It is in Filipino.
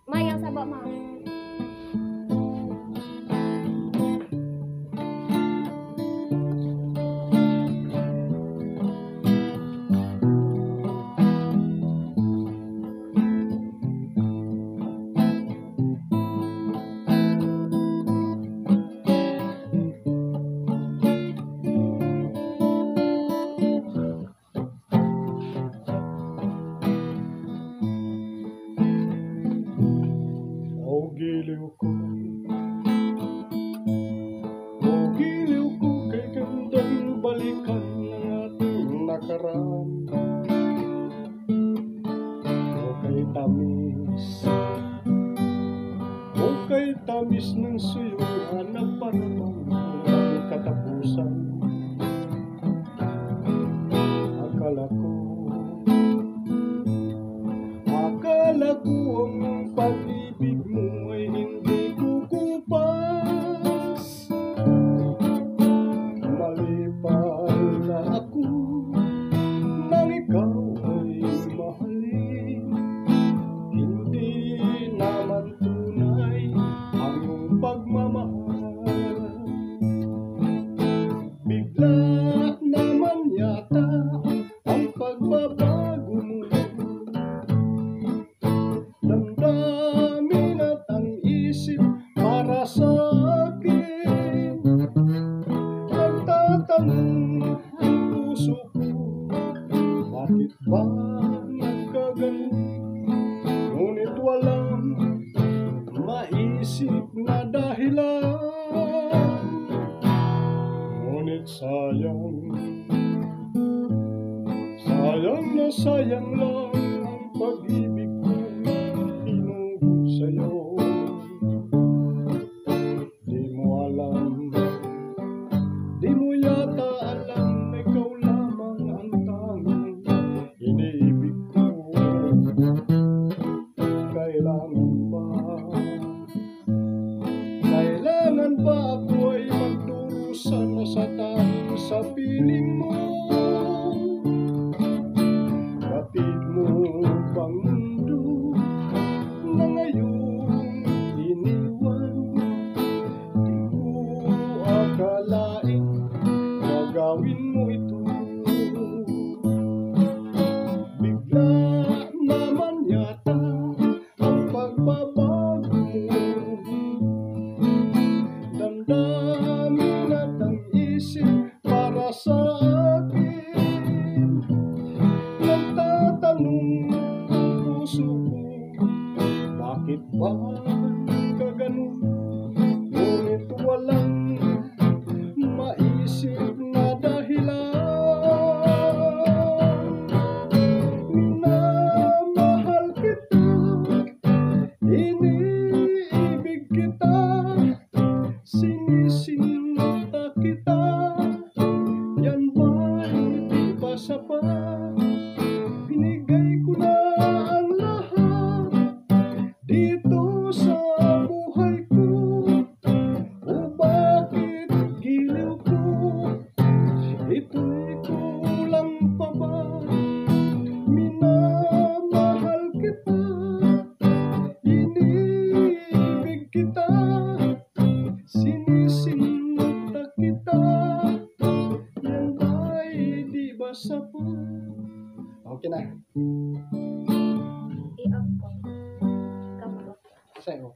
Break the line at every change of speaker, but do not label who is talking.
Mayang saba ma.
O giliw ko, kay gandang balikan ng ating nakaraan. O kay tamis ng suyuan na parang walang katapusan. Akala ko ang pag-ibig mo ay hindi kukupas. Malipay na ako nang ikaw ay mahalin. Hindi naman tunay ang iyong pagmamahal. Bigla naman yata ang pagbabago mo. Damdamin at ang isip para sa akin. Nagtatanong ang puso ko, bakit ba nagkaganon? Ngunit walang maisip na dahilan. Ngunit sayang na sayang lang ang pag-ibig ko sa'yo. Di mo alam, di mo yata alam na ikaw lamang ang tanging iniibig ko. Kailangan ba ako ay magdurusa na sa tayo sa piling mo? Batid mo bang mundo na ngayon iniwan? Di ko akalain gagawin mo ito. Bigla naman yata ang pagbabago mo. Damdamin at ang isip para sa akin. Nagtatanong ang puso ko, bakit ba kaganon? Ngunit walang maisip na dahilan. Minamahal kita, iniibig kita, sinisinta kita. Yan ba'y di ba sapat? Binigay ko na ang lahat dito sa buhay ko. O bakit giliw ko? Ito'y kulang pa ba? Minamahal kita, iniibig kita, sinisinta kita. Yan ba'y di ba sapat? Okay na.
I-off ko. Kamu.
Sa'yo.